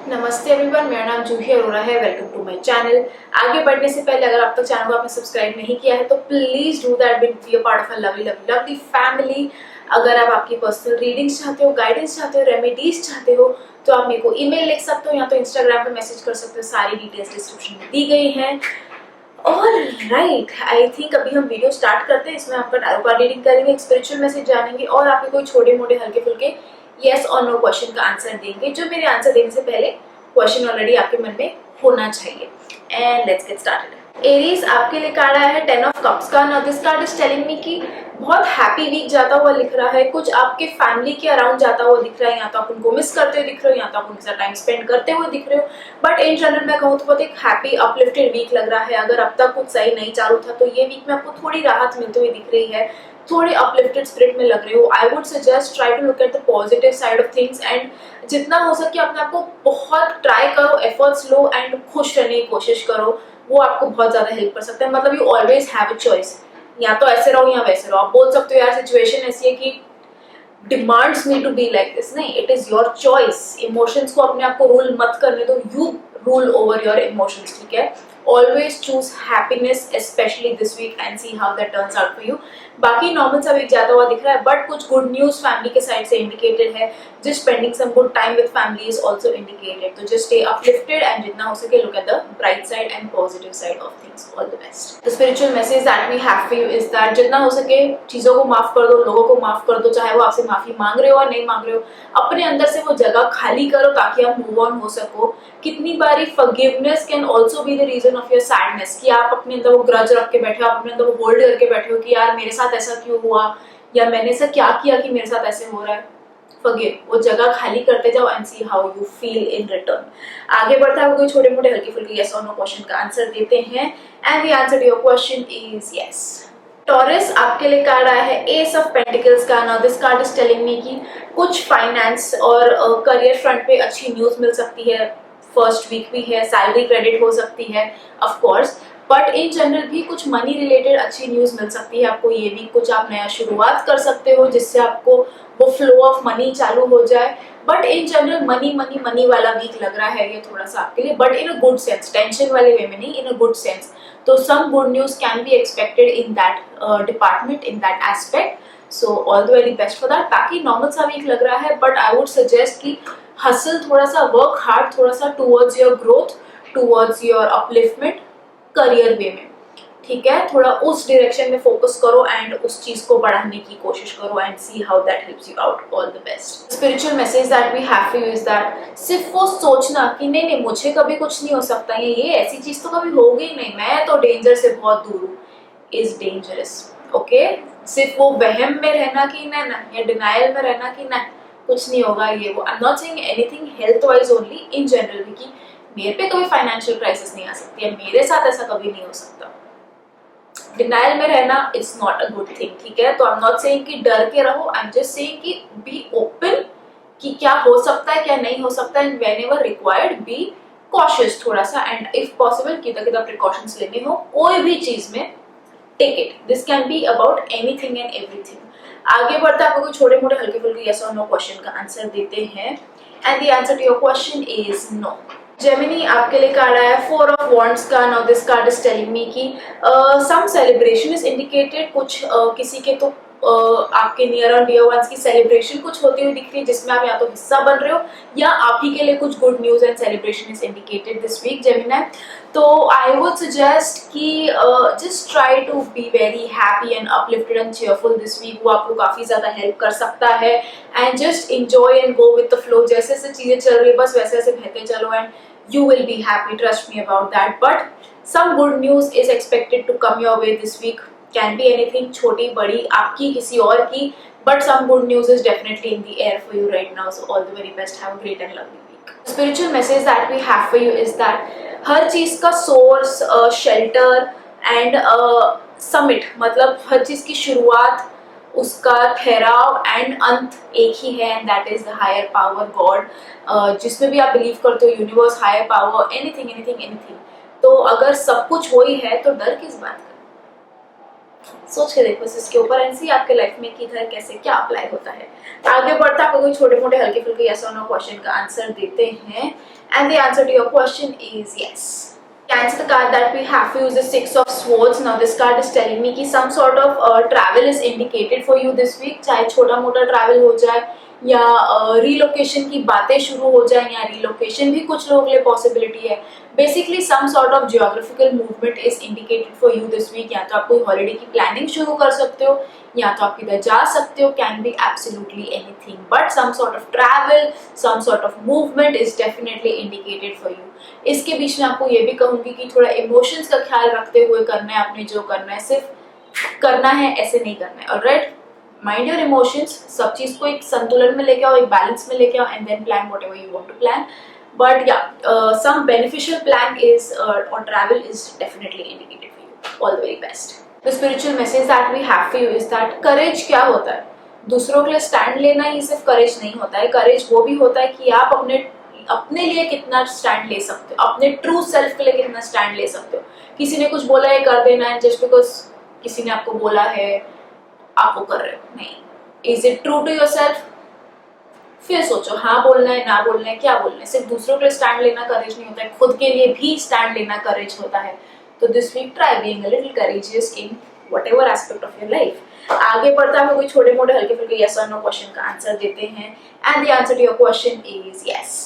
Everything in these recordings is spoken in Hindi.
नमस्ते एवरीवन, मेरा नाम जूही अरोरा है। Welcome to my channel. आगे बढ़ने से पहले अगर आप तक चैनल को आपने सब्सक्राइब नहीं किया है तो please do that, be a part of a lovely lovely lovely family. अगर आप आपकी पर्सनल रीडिंग्स चाहते हो, गाइडेंस चाहते हो, रेमेडीज चाहते हो तो आप मेरे को ईमेल लिख सकते हो या तो इंस्टाग्राम पे मैसेज कर सकते हो। सारी डिटेल्स डिस्क्रिप्शन में दी गई हैं। और राइट, आई थिंक अभी हम वीडियो स्टार्ट करते हैं। इसमें आपका टैरो कार्ड रीडिंग करेंगे, एक स्पिरिचुअल मैसेज जानेंगे और आपके कोई छोटे मोटे हल्के फुल्के यस और नो क्वेश्चन का आंसर देंगे, जो मेरे आंसर देने से पहले क्वेश्चन ऑलरेडी आपके मन में होना चाहिए। And let's get started. Aries, आपके लिए कार्ड आया है 10 ऑफ कप्स का। Now this card is telling me कि बहुत हैप्पी वीक जाता हुआ लिख रहा है, कुछ आपके फैमिली के अराउंड जाता हुआ दिख रहा है, या तो आप उनको मिस करते हुए दिख रहे हो या तो आप उनके साथ टाइम स्पेंड करते हुए दिख रहे हो। बट इन जनरल मैं कहूँ तो बहुत एक हैप्पी अपलिफ्टेड वीक लग रहा है। अगर अब तक कुछ सही नहीं चालू था तो ये वीक में आपको थोड़ी राहत मिलती हुई दिख रही है, थोड़े अपलिफ्टेड स्पिरिट में लग रहे हो। I would suggest try to look at the positive side of things and जितना हो सके अपने आप को बहुत ट्राई करो, एफर्ट्स लो एंड खुश रहने की कोशिश करो। वो आपको बहुत ज्यादा हेल्प कर सकता है। मतलब you always have a choice, या तो ऐसे रहो या वैसे रहो। आप बोल सकते हो यार सिचुएशन ऐसी है कि demands me to be like this, नहीं, it is your choice. Emotions को अपने आप को रूल मत करने दो, you rule over your emotions, ठीक है। Always choose happiness specially this week and see how that turns out for you. बाकी नॉर्मल सा वीक जाता हुआ दिख रहा है, बट कुछ गुड न्यूज फैमिली के साइड से इंडिकेटेड है। Just spending some good time with family is also indicated. तो जस्ट स्टे अपलिफ्टेड एंड जितना हो सके look at the bright side and positive side of things. All the best. The spiritual message that we have for you is that जितना हो सके चीजों को माफ कर दो, लोगों को माफ कर दो, चाहे वो आपसे माफी मांग रहे हो या नहीं मांग रहे हो। अपने अंदर से वो जगह खाली करो ताकि आप मूव ऑन हो सको। कितनी बारी forgiveness can also be the reason of your sadness, कि आप अपने अंदर वो ग्रज रख के बैठे हो, आप अपने अंदर वो होल्ड करके बैठे हो कि यार मेरे साथ ऐसा क्यों हुआ या मैंने ऐसा क्या किया कि मेरे साथ ऐसे हो रहा है। फॉरगिव, वो जगह खाली करते जाओ and see how you feel in return. आगे बढ़ता है, कोई छोटे मोटे हल्के फुल्के यस और नो क्वेश्चन का आंसर देते हैं and the answer to your question is yes. Taurus, आपके लिए कार्ड आया है एस ऑफ पेंटिकल्स का। Now this card is telling me कि कुछ फाइनेंस और करियर फ्रंट पे अच्छी न्यूज मिल सकती है। फर्स्ट वीक भी है, सैलरी क्रेडिट हो सकती है of course, but in general भी कुछ मनी रिलेटेड अच्छी न्यूज मिल सकती है आपको ये वीक। कुछ आप नया शुरुआत कर सकते हो जिससे आपको वो फ्लो ऑफ मनी चालू हो जाए। But in general money money money वाला वीक लग रहा है ये थोड़ा सा आपके लिए, but in a good sense, tension वाले वे में नहीं, इन अ गुड सेंस। तो some good news can be expected in that department, in that aspect. So all the very best for that. बाकी नॉर्मल सा वीक लग रहा है, बट आई वुड सजेस्ट कि हसल थोड़ा सा, वर्क हार्ड थोड़ा सा towards your growth, towards your upliftment career way में, ठीक है। थोड़ा उस डायरेक्शन में फोकस करो एंड उस चीज को बढ़ाने की कोशिश करो and see how that helps you out. All the best. Spiritual message that we have for you is that सिर्फ वो सोचना कि नहीं नहीं मुझे कभी कुछ नहीं हो सकता, ये ऐसी चीज तो कभी होगी ही नहीं, मैं तो डेंजर से बहुत दूर हूँ, इज डेंजरस। ओके, सिर्फ वो वहम में रहना कि ना ना, या डिनायल में रहना कि ना कुछ नहीं होगा ये वो। I am not saying anything health wise, only in general भी कि मेरे पे कभी फाइनेंशियल क्राइसिस नहीं आ सकती है, मेरे साथ ऐसा कभी नहीं हो सकता। डिनायल में रहना it's not a good thing, ठीक है। तो आई एम नॉट सेइंग कि डर के रहो, आई एम जस्ट सेइंग कि बी ओपन कि क्या हो सकता है क्या नहीं हो सकता, and whenever required be cautious थोड़ा सा, एंड इफ पॉसिबल कितना प्रिकॉशंस लेने हो कोई भी चीज में, take it. This can be about anything and everything. आगे बढ़ते आपको कोई छोटे मोटे हल्के फुल्के यस और नो क्वेश्चन का आंसर देते हैं and the answer to your question is no. Gemini, आपके लिए कार्ड आया 4 ऑफ वॉन्ड्स का। Now this card is telling me कि सम सेलिब्रेशन इज इंडिकेटेड। कुछ किसी के तो आपके नियर और डियर वंस की सेलिब्रेशन कुछ होती हुई दिख रही है जिसमें आप या तो हिस्सा बन रहे हो या आप ही के लिए कुछ good news and celebration is indicated this week Gemini. तो आई वुड सजेस्ट कि just try to be very happy and uplifted and cheerful this week. वो आपको काफी ज्यादा हेल्प कर सकता है and just enjoy and go with the flow. जैसे जैसे चीजें चल रही है बस वैसे वैसे बहते चलो and you will be happy, trust me about that. But some good news is expected to come your way this week. Can be anything, छोटी बड़ी, आपकी किसी और की, but some good news is definitely in the air for you right now. So all the very best. Have a great and lovely week. Spiritual message that we have for you is that हर चीज का source, shelter and summit, मतलब हर चीज की शुरुआत, उसका ठहराव एंड अंत एक ही है, and that is the higher power god. जिसमें भी आप बिलीव करते हो, universe, higher power, anything anything anything. तो अगर सब कुछ वही है तो डर किस बात का। सोच के देखो इसके ऊपर एंड सी आपके लाइफ में किधर कैसे क्या अप्लाई होता है। आगे बढ़ता आपको कोई छोटे मोटे हल्के फुल्के यस और नो क्वेश्चन का आंसर देते हैं and the answer to your question is yes. Cancel the card that we have to use the Six of Swords. Now this card is telling me कि some sort of travel is indicated for you this week. चाहे छोटा मोटा ट्रैवल हो जाए या रिलोकेशन की बातें शुरू हो जाए या रिलोकेशन भी कुछ लोगों के लिए पॉसिबिलिटी है। Basically some sort of geographical movement is indicated for you this week. या तो आप कोई हॉलीडे की प्लानिंग शुरू कर सकते हो या तो आप किधर जा सकते हो, can be absolutely anything, but some sort of travel, some sort of movement is definitely indicated for you. इसके बीच में आपको ये भी कहूंगी कि थोड़ा इमोशंस का ख्याल रखते हुए करना है, आपने जो करना है सिर्फ करना है, ऐसे नहीं करना है। ऑलराइट, माइंड योर इमोशंस, सब चीज को एक संतुलन में लेके आओ, एक बैलेंस में लेके आओ and then plan whatever you want to plan. But या सम बेनिफिशियल प्लान इज और travel is definitely indicated for you. All the very best. The spiritual message that we have for you is that courage क्या होता है? दूसरों के लिए स्टैंड लेना ही सिर्फ करेज नहीं होता है। करेज वो भी होता है कि आप अपने लिए कितना स्टैंड ले सकते हो, अपने ट्रू सेल्फ के लिए कितना स्टैंड ले सकते हो। किसी ने कुछ बोला है कर देना है जस्ट बिकॉज किसी ने आपको बोला है आप वो कर रहे हो, नहीं। Is it true to yourself? फिर सोचो, हाँ बोलना है ना बोलना है, क्या बोलना है। सिर्फ दूसरों के लिए स्टैंड लेना करेज नहीं होता है, खुद के लिए भी स्टैंड लेना करेज होता है। तो this week try being a little courageous in whatever aspect of your life. आगे बढ़ता है कोई छोटे मोटे हल्के फुल्के यस और नो क्वेश्चन का आंसर देते हैं and the answer to your question is yes.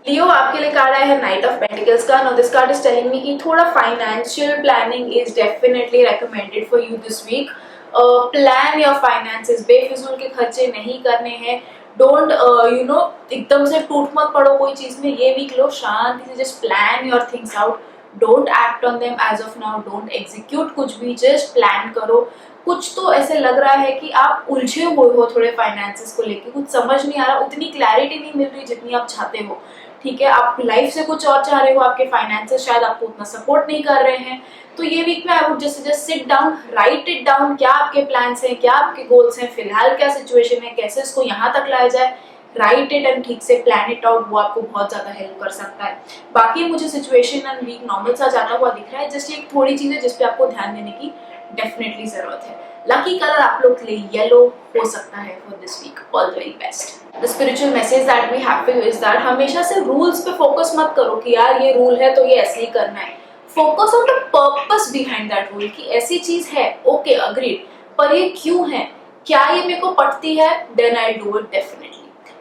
Leo, आपके लिए कार्ड आया है नाइट ऑफ पेंटिकल्स का। No this card is telling me कि थोड़ा financial planning is definitely recommended for you this week. Plan your finances, बेफिजूल के खर्चे नहीं करने हैं। डोंट यू नो एकदम से टूट मत पड़ो कोई चीज में। ये वीक लो शांति से, just plan your things out, don't act on them as of now, don't execute कुछ भी, जस्ट प्लान करो। कुछ तो ऐसे लग रहा है कि आप उलझे हुए हो थोड़े फाइनेंसेस को लेके, कुछ समझ नहीं आ रहा, उतनी क्लैरिटी नहीं मिल रही जितनी आप चाहते हो। ठीक है, आप लाइफ से कुछ और चाह रहे हो, आपके फाइनेंसेस शायद आपको उतना सपोर्ट नहीं कर रहे हैं। तो ये वीक में I would just sit down, right it down, क्या आपके प्लान्स हैं, क्या आपके गोल्स हैं, फिलहाल क्या सिचुएशन है, कैसे इसको यहाँ तक लाया जाए। राइट इट एंड ठीक से प्लान इट आउट, वो आपको बहुत ज्यादा हेल्प कर सकता है। बाकी मुझे सिचुएशन एंड वीक नॉर्मल सा जाता हुआ दिख रहा है, जस्ट एक थोड़ी चीज है जिसपे आपको ध्यान देने की डेफिनेटली जरूरत है। लकी कलर आप लोग के लिए येलो हो सकता है for this week. All the very best. The spiritual message that we have for you is that हमेशा से रूल्स पे फोकस मत करो कि यार ये रूल है तो ये ऐसे ही करना है। Focus on the purpose behind that rule, कि ऐसी चीज है, ओके अग्रीड, पर ये क्यों है, क्या ये मेरे को पटती है, then I do it definitely.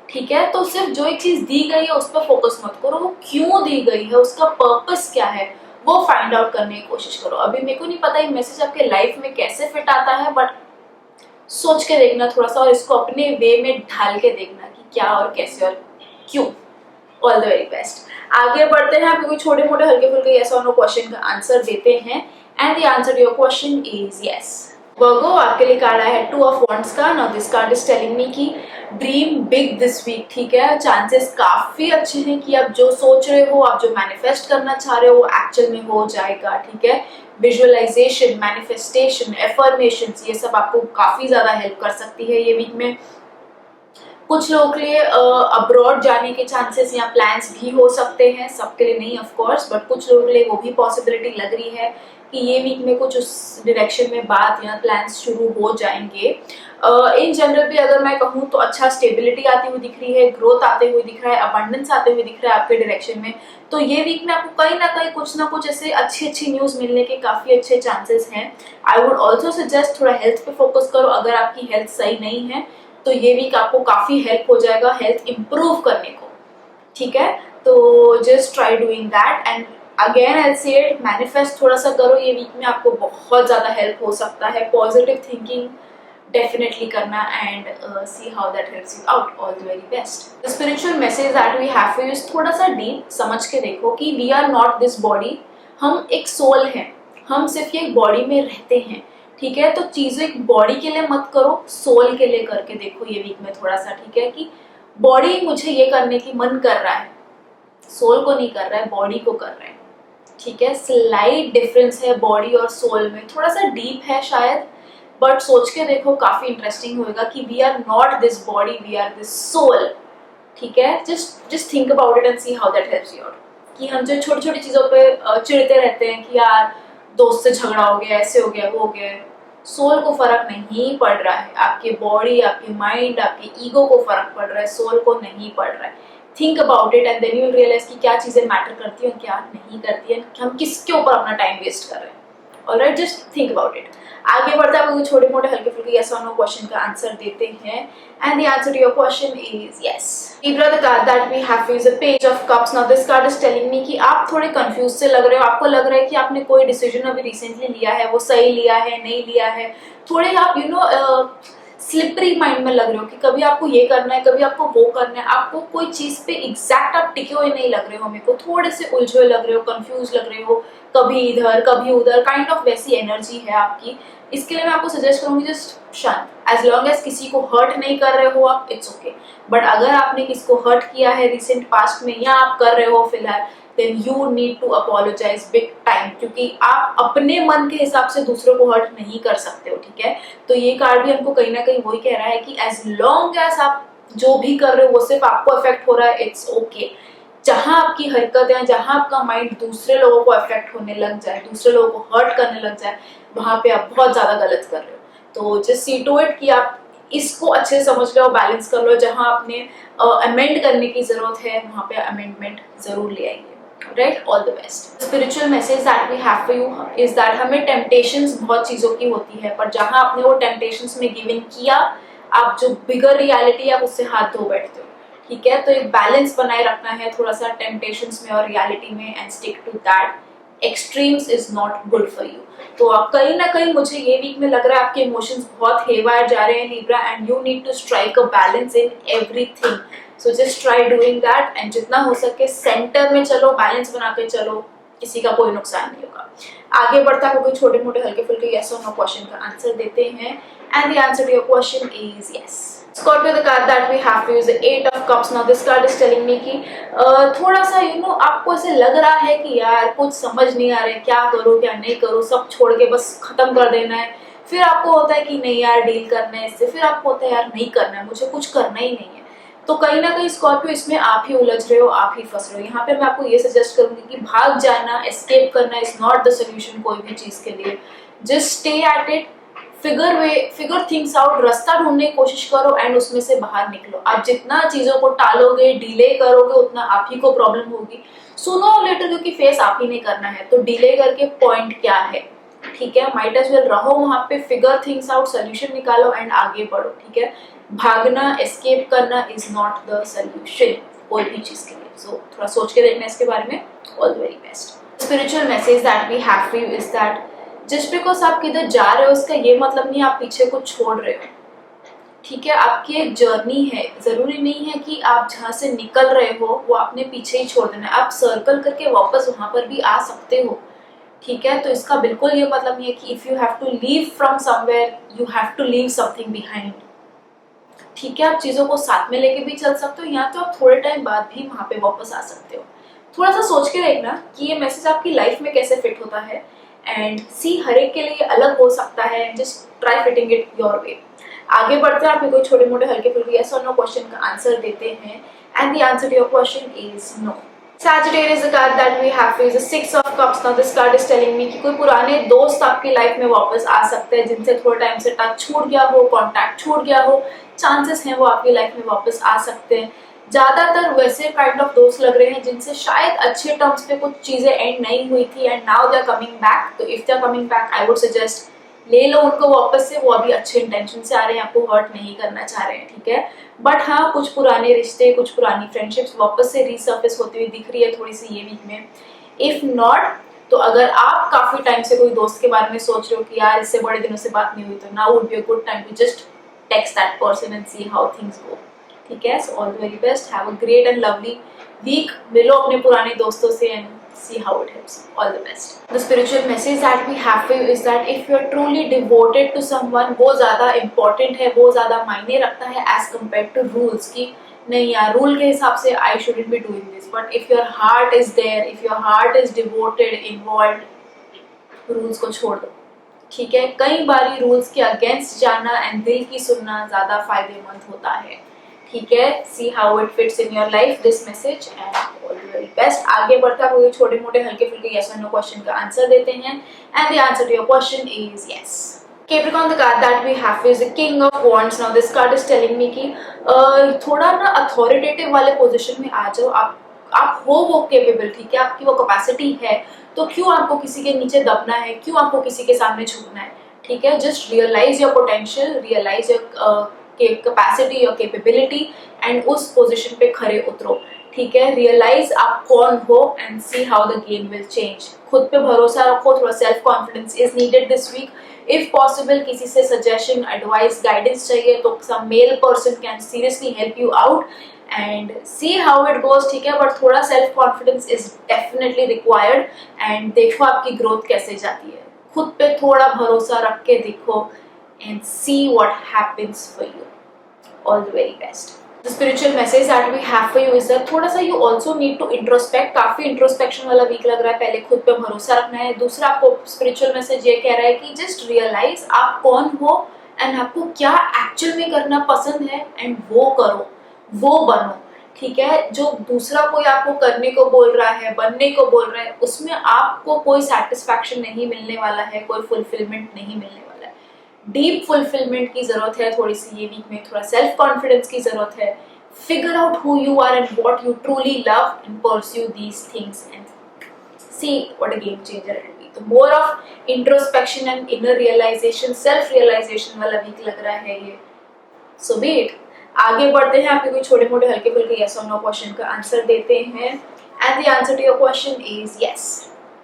ठीक है, तो सिर्फ जो एक चीज दी गई है उस पर फोकस मत करो, वो क्यों दी गई है, उसका पर्पस क्या है, वो फाइंड आउट करने की कोशिश करो। अभी मेरे को नहीं पता ये मैसेज आपके लाइफ में कैसे फिट आता है, बट सोच के देखना थोड़ा सा और इसको अपने वे में ढाल के देखना कि क्या और कैसे और क्यों। All the very best. आगे बढ़ते हैं, आपको छोटे मोटे हल्के फुल्के यस और नो क्वेश्चन का आंसर देते हैं and the answer to your question is yes. Virgo, आपके लिए कार्ड आया है टू ऑफ वॉन्ड्स का। Now this card is telling me कि ड्रीम बिग दिस वीक। ठीक है, चांसेस काफी अच्छे हैं कि आप जो सोच रहे हो, आप जो मैनिफेस्ट करना चाह रहे हो, वो एक्चुअल में हो जाएगा। ठीक है, विजुअलाइजेशन, मैनिफेस्टेशन, एफर्मेशन, ये सब आपको काफी ज्यादा हेल्प कर सकती है ये वीक में। कुछ लोगों के लिए अब्रॉड जाने के चांसेस या प्लान्स भी हो सकते हैं, सबके लिए नहीं ऑफ कोर्स, बट कुछ लोगों के लिए वो भी पॉसिबिलिटी लग रही है कि ये वीक में कुछ उस डायरेक्शन में बात या प्लान्स शुरू हो जाएंगे। इन जनरल भी अगर मैं कहूँ तो अच्छा स्टेबिलिटी आती हुई दिख रही है, ग्रोथ आते हुए दिख रहा है, अबंडेंस आते हुए दिख रहा है आपके डायरेक्शन में। तो ये वीक में आपको कहीं ना कहीं कुछ ना कुछ ऐसे अच्छी अच्छी न्यूज मिलने के काफी अच्छे चांसेस हैं। आई वुड ऑल्सो सजेस्ट थोड़ा हेल्थ पे फोकस करो। अगर आपकी हेल्थ सही नहीं है तो ये वीक आपको काफी हेल्प हो जाएगा हेल्थ इंप्रूव करने को। ठीक है, तो just try doing that and again I से इट, मैनिफेस्ट थोड़ा सा करो। ये वीक में आपको बहुत ज्यादा हेल्प हो सकता है। पॉजिटिव थिंकिंग डेफिनेटली करना and see how that helps you out. All the very best. The spiritual message that we have for you is थोड़ा सा डीप, समझ के देखो कि we are not this body, हम एक सोल हैं, हम सिर्फ ये बॉडी में रहते हैं। ठीक है, तो चीजें एक बॉडी के लिए मत करो, सोल के लिए करके देखो ये वीक में थोड़ा सा। ठीक है, कि बॉडी मुझे ये करने की मन कर रहा है, सोल को नहीं कर रहा है, बॉडी को कर रहा है। ठीक है, स्लाइट डिफरेंस है बॉडी और सोल में, थोड़ा सा डीप है शायद, बट सोच के देखो काफी इंटरेस्टिंग होगा कि we are not this body, we are this soul. ठीक है, just think about it and see how that helps you out. कि हम जो छोटी छोटी चीजों पे चिढ़ते रहते हैं कि यार दोस्त से झगड़ा हो गया, ऐसे हो गया, वो हो गया, सोल को फर्क नहीं पड़ रहा है, आपके बॉडी, आपके माइंड, आपके ईगो को फर्क पड़ रहा है, सोल को नहीं पड़ रहा है। Think about it and then you will realize कि क्या चीजें मैटर करती हैं और क्या नहीं करती हैं, हम किसके ऊपर अपना टाइम वेस्ट कर रहे हैं। Alright, just think about it. आगे बढ़ते हैं, छोटे मोटे हल्के फुल्के यस और नो क्वेश्चन का आंसर देते हैं and the answer to your question is yes. Libra, the card that we have is a page of cups. Now this card is telling me कि आप थोड़े कंफ्यूज से लग रहे हो, आपको लग रहा है कि आपने कोई डिसीजन अभी रिसेंटली लिया है, वो सही लिया है नहीं लिया है, थोड़े आप स्लिपरी माइंड में लग रहे हो कि कभी आपको ये करना है कभी आपको वो करना है, आपको कोई चीज पे एग्जैक्ट आप टिके हुए नहीं लग रहे हो, मेरे को थोड़े से उलझे हुए लग रहे हो, कंफ्यूज लग रहे हो, कभी इधर कभी उधर, काइंड ऑफ वैसी एनर्जी है आपकी। इसके लिए मैं आपको सजेस्ट करूंगी जस्ट शांत, एज लॉन्ग एज किसी को हर्ट नहीं कर रहे हो आप, इट्स ओके। बट अगर आपने किसी को हर्ट किया है रिसेंट पास्ट में या आप कर रहे हो फिलहाल, then you need to apologize big time, क्योंकि आप अपने मन के हिसाब से दूसरों को हर्ट नहीं कर सकते हो, ठीक है। तो ये कार्ड भी हमको कहीं ना कहीं वही कह रहा है कि एज लॉन्ग एज आप जो भी कर रहे हो वो सिर्फ आपको अफेक्ट हो रहा है, इट्स ओके। जहां आपकी हरकतें, जहां आपका माइंड दूसरे लोगों को अफेक्ट होने लग जाए, दूसरे लोगों को हर्ट करने लग जाए, वहां पे आप बहुत ज्यादा गलत कर रहे हो। तो जस्ट सी टू इट कि आप इसको अच्छे से समझ लो, बैलेंस कर लो, जहां आपने अमेंड करने की जरूरत है वहां पे अमेंडमेंट जरूर ले आइए। Right, all the best. Spiritual message that we have for you is that हमें टेम्पटेशंस बहुत चीजों की होती है, पर जहां आपने वो टेम्पटेशंस में गिव इन किया, आप जो बिगर रियलिटी है उससे हाथ धो बैठते हो, ठीक है। तो एक बैलेंस बनाए रखना है थोड़ा सा टेम्पटेशंस में और रियलिटी में, and stick to that. Extremes is not good for you. तो कहीं ना कहीं मुझे ये वीक में लग रहा है आपके इमोशंस बहुत हेवायर जा रहे हैं Libra, and you need to strike a balance in everything. So just try doing that, and जितना हो सके सेंटर में चलो, बैलेंस बना के चलो, किसी का कोई नुकसान नहीं होगा। आगे बढ़ता है, कोई छोटे मोटे हल्के फुल्के यस और नो क्वेश्चन का आंसर देते हैं and the answer to your question is yes. Scorpio, the card that we have is the Eight of Cups. Now this card is telling me कि थोड़ा सा आपको ऐसे लग रहा है कि यार कुछ समझ नहीं आ रहा है, क्या करूँ क्या नहीं करूँ, सब छोड़ के बस खत्म कर देना है। फिर आपको होता है कि नहीं यार डील करना है इससे, फिर आपको होता है यार नहीं करना है, मुझे कुछ करना ही नहीं है। तो कहीं ना कहीं स्कॉर्पियो इसमें आप ही उलझ रहे हो, आप ही फंस रहे हो। यहाँ पे मैं आपको ये सजेस्ट करूंगी कि भाग जाना, एस्केप करना इज नॉट द सोल्यूशन कोई भी चीज के लिए। Just stay at it, figure things out, रास्ता ढूंढने की कोशिश करो एंड उसमें से बाहर निकलो। आप जितना चीजों को टालोगे, डिले करोगे, उतना आप ही को प्रॉब्लम होगी सूनर और लेटर, क्योंकि फेस आप ही नहीं करना है। तो डिले करके पॉइंट क्या है, ठीक है, माइट एज वेल रहो वहां पे, फिगर थिंग्स आउट, सोल्यूशन निकालो एंड आगे बढ़ो, ठीक है। भागना, एस्केप करना इज नॉट द सोल्यूशन कोई भी चीज के लिए। सो थोड़ा सोच के देखना इसके बारे में। All the very best. Spiritual message that we have for you is that just because आप किधर जा रहे हो उसका ये मतलब नहीं आप पीछे कुछ छोड़ रहे हो, ठीक है। आपकी एक जर्नी है, जरूरी नहीं है कि आप जहाँ से निकल रहे हो वो आपने पीछे ही छोड़ देना है, आप सर्कल करके वापस वहां पर भी आ सकते हो, ठीक है। तो इसका बिल्कुल ये मतलब नहीं है कि if you have to leave from somewhere you have to leave something behind, ठीक है। आप चीजों को साथ में लेके भी चल सकते हो, या तो आप थोड़े टाइम बाद भी वहां पे वापस आ सकते हो। थोड़ा सा सोच के देखना कि ये मैसेज आपकी लाइफ में कैसे फिट होता है, एंड सी हर एक के लिए अलग हो सकता है, just try fitting it your way. आगे बढ़ते हैं, आप कोई छोटे मोटे हल्के फुल्के यस और नो क्वेश्चन का आंसर देते हैं and the answer to your question is no. Sagittarius, the card that we have is the Six of Cups. Now this card is telling me कि कोई पुराने दोस्त आपकी लाइफ में वापस आ सकते हैं, जिनसे थोड़ा टाइम से टच छूट गया हो, कांटेक्ट छूट गया हो, चांसेस हैं वो आपकी लाइफ में वापस आ सकते हैं। ज्यादातर वैसे काइंड ऑफ दोस्त लग रहे हैं जिनसे शायद अच्छे टर्म्स पे कुछ चीजें एंड नहीं हुई थी and now they are coming back. तो if they are coming back I would suggest ले लो उनको वापस से, वो अभी अच्छे इंटेंशन से आ रहे हैं, आपको हर्ट नहीं करना चाह रहे हैं, ठीक है। बट हाँ, कुछ पुराने रिश्ते, कुछ पुरानी फ्रेंडशिप्स वापस से रीसर्फेस होती हुई दिख रही है थोड़ी सी ये वीक में। इफ नॉट, तो अगर आप काफी टाइम से कोई दोस्त के बारे में सोच रहे हो कि यार इससे बड़े दिनों से बात नहीं हुई, तो now would be a good time to just text that person and see how things go, ठीक है। So all the very best, have a great and lovely week. मिलो अपने पुराने दोस्तों से and see how it helps. All the best. The spiritual message that we have for you is that if you are truly devoted to someone, वो ज़्यादा important है, वो ज़्यादा मायने रखता है as compared to rules की नहीं यार रूल के हिसाब से I shouldn't be doing this. But if your heart is there, if your heart is devoted, involved, rules को छोड़ दो, ठीक है। कई बारी रूल्स के अगेंस्ट जाना एंड दिल की सुनना ज़्यादा फायदेमंद होता है, ठीक है। सी how it fits in your life this message and all the very best. आगे बढ़ता हुए छोटे मोटे हल्के फुल्के यस और नो क्वेश्चन का आंसर देते हैं and the answer to your question is yes. Capricorn, the card that we have is the King of Wands. Now this card is telling me कि थोड़ा ना अथॉरिटेटिव वाले पोजीशन में आ जाओ। आप हो वो केपेबल, ठीक है, आपकी वो कैपेसिटी है, तो क्यों आपको किसी के नीचे दबना है, क्यों आपको किसी के सामने झुकना है, ठीक है। Just realise your potential, realise your capacity, your capability, and उस पोजीशन पे खड़े उतरो, ठीक है। रियलाइज आप कौन हो and see how the game will change. खुद पे भरोसा रखो, थोड़ा self confidence is needed this week. If possible किसी से सजेशन, एडवाइस, गाइडेंस चाहिए तो some male person can seriously help you out and see how it goes, ठीक है। बट थोड़ा self confidence is definitely required and देखो आपकी ग्रोथ कैसे जाती है। खुद पे थोड़ा भरोसा रख के देखो and see what happens for you. All the very best. The spiritual message that we have for you is that थोड़ा सा you also need to introspect। काफी इंट्रोस्पेक्शन वाला वीक लग रहा है। पहले खुद पे भरोसा रखना है। दूसरा आपको स्पिरिचुअल मैसेज ये कह रहा है कि जस्ट रियलाइज आप कौन हो एंड आपको क्या एक्चुअल में करना पसंद है एंड वो करो, वो बनो, ठीक है। जो दूसरा कोई आपको करने को बोल रहा है, बनने को बोल रहा है, उसमें आपको कोई सेटिस्फैक्शन नहीं मिलने वाला है, कोई फुलफिलमेंट नहीं मिलने वाला है। डीप फुलफिलमेंट की जरूरत है थोड़ी सी ये वीक में। थोड़ा सेल्फ कॉन्फिडेंस की जरूरत है। Figure out who you are and what you truly love and pursue these things and see what a game changer it will be. तो more of introspection and inner realisation, self realisation वाला वीक लग रहा है ये। So be it. आगे बढ़ते हैं, आपके कोई छोटे मोटे हल्के फुल्के यस और नो क्वेश्चन का आंसर देते हैं and the answer to your question is yes.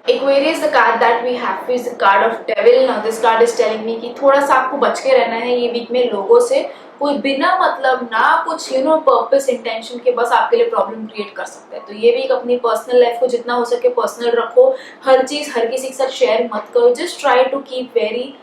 Aquarius, the card that we have is the card of Devil. Now this card is telling me कि थोड़ा सा आपको बच के रहना है ये वीक में लोगों से। कोई बिना मतलब ना कुछ पर्पस इंटेंशन के बस आपके लिए प्रॉब्लम क्रिएट कर सकता है। तो ये वीक अपनी पर्सनल लाइफ को जितना हो सके पर्सनल रखो। हर चीज हर किसी के साथ शेयर मत करो। Just try to keep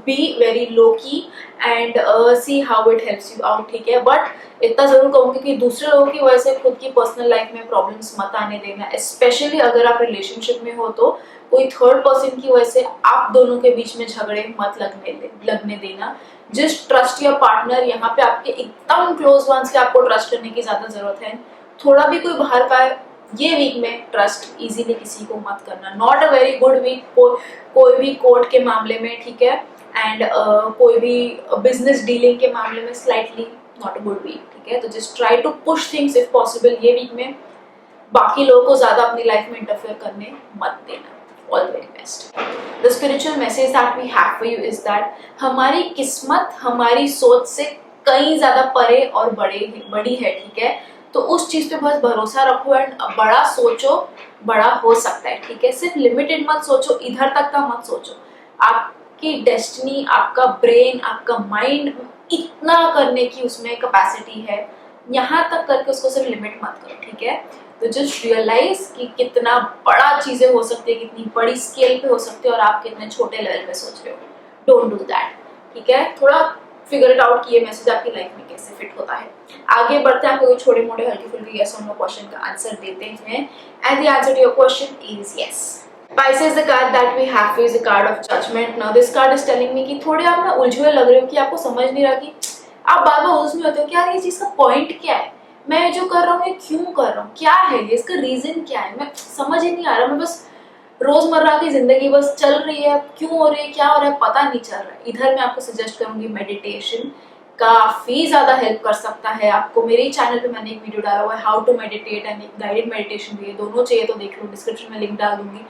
be very low key and see how it helps you out, ठीक है। बट इतना जरूर कहूंगी कि दूसरे लोगों की वजह से खुद की पर्सनल लाइफ में प्रॉब्लम्स मत आने देना। स्पेशली अगर आप रिलेशनशिप में हो तो कोई थर्ड पर्सन की वजह से आप दोनों के बीच में झगड़े मत लगने देना। Just trust your partner. यहाँ पे आपके एकदम क्लोज वंस के आपको ट्रस्ट करने की ज्यादा जरूरत है। थोड़ा भी कोई बाहर का ये वीक में ट्रस्ट इजीली किसी को मत करना। Not a very good week कोई भी कोर्ट के मामले में, ठीक है, एंड कोई भी बिजनेस डीलिंग के मामले में slightly not a good week, ठीक है। तो just try to push things if possible ये वीक में। बाकी लोगों को ज्यादा अपनी लाइफ में इंटरफेयर करने मत देना। All very best. The spiritual message that we have for you is that हमारी किस्मत हमारी सोच से कहीं ज्यादा परे और बड़ी है, ठीक है। तो उस चीज पे बस भरोसा रखो एंड बड़ा सोचो, बड़ा हो सकता है, ठीक है। सिर्फ लिमिटेड मत सोचो, इधर तक का मत सोचो। आपकी डेस्टिनी, आपका ब्रेन, आपका माइंड इतना करने की उसमें कैपेसिटी है। यहाँ तक करके उसको सिर्फ लिमिट मत करो, ठीक है। तो जस्ट रियलाइज कि कितना बड़ा चीजें हो सकती है, कितनी बड़ी स्केल पे हो सकती है और आप कितने छोटे लेवल पे सोच रहे हो। डोंट डू दैट, ठीक है। थोड़ा फिगर इट आउट कि ये मैसेज आपकी लाइफ में कैसे फिट होता है। आगे बढ़ते हैं, आपको छोटे मोटे हल्के फुल्के यस और नो क्वेश्चन का आंसर देते हैं and the answer to your question is yes. Pisces, the card that we have is the card of judgment. Now this card is telling me कि थोड़े आप ना उलझे हुए लग रहे हो, कि आपको समझ नहीं रहा, कि आप बार बार उसमें होते हो कि यार ये चीज का पॉइंट क्या है, मैं जो कर रहा हूँ ये क्यों कर रहा हूँ, क्या है ये, इसका रीजन क्या है, मैं समझ ही नहीं आ रहा। मैं बस रोजमर्रा की जिंदगी बस चल रही है, क्यों हो रही है, क्या हो रहा है, पता नहीं चल रहा है। इधर मैं आपको सजेस्ट करूंगी मेडिटेशन। काफी ज्यादा हेल्प कर सकता है आपको। मेरे चैनल पे मैंने एक वीडियो डाला हुआ है हाउ टू मेडिटेट एंड एक गाइडेड मेडिटेशन भी है, दोनों चाहिए तो देख लो, डिस्क्रिप्शन में लिंक डाल दूंगी।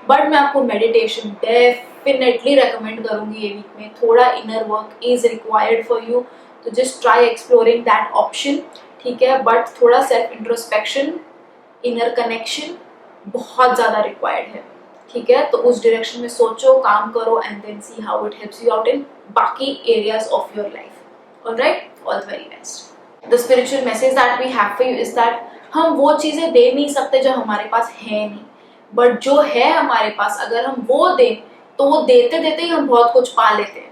बट मैं आपको मेडिटेशन डेफिनेटली रेकमेंड करूंगी ये वीक में। थोड़ा inner work is required for you, तो just try exploring that option, ठीक है। बट थोड़ा सेल्फ इंट्रोस्पेक्शन, इनर कनेक्शन बहुत ज्यादा रिक्वायर्ड है, ठीक है। तो उस डायरेक्शन में सोचो, काम करो and then see how it helps you out in बाकी areas of your life. Alright, all the very best. The spiritual message that we have for you is that हम वो चीजें दे नहीं सकते जो हमारे पास है नहीं, बट जो है हमारे पास अगर हम वो दें तो वो देते देते ही हम बहुत कुछ पा लेते हैं,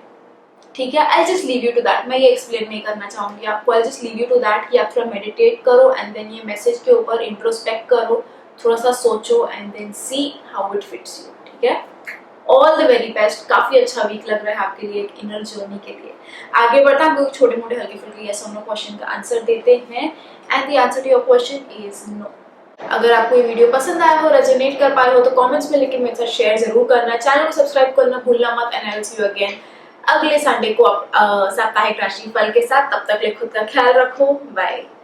ठीक है। I just leave you to that. मैं ये एक्सप्लेन नहीं करना चाहूंगी आपको। I just leave you to that कि आप थोड़ा मेडिटेट करो एंड देन ये मैसेज के ऊपर इंट्रोस्पेक्ट करो, थोड़ा सा सोचो and then see how it fits you, ठीक है। All the very best. काफी अच्छा वीक लग रहा है आपके लिए, एक इनर जर्नी के लिए। आगे बढ़ता हम लोग छोटे मोटे हल्के फुल्के यस और नो क्वेश्चन का आंसर देते हैं and the answer to your question is no. अगर आपको ये वीडियो पसंद आया हो, रेजोनेट कर पाए हो तो कमेंट्स में लिख के मेरे साथ शेयर जरूर करना। चैनल को सब्सक्राइब करना भूलना मत and I will see you again अगले संडे को साप्ताहिक राशि फल के साथ। तब तक के लिए खुद का ख्याल रखो। बाय।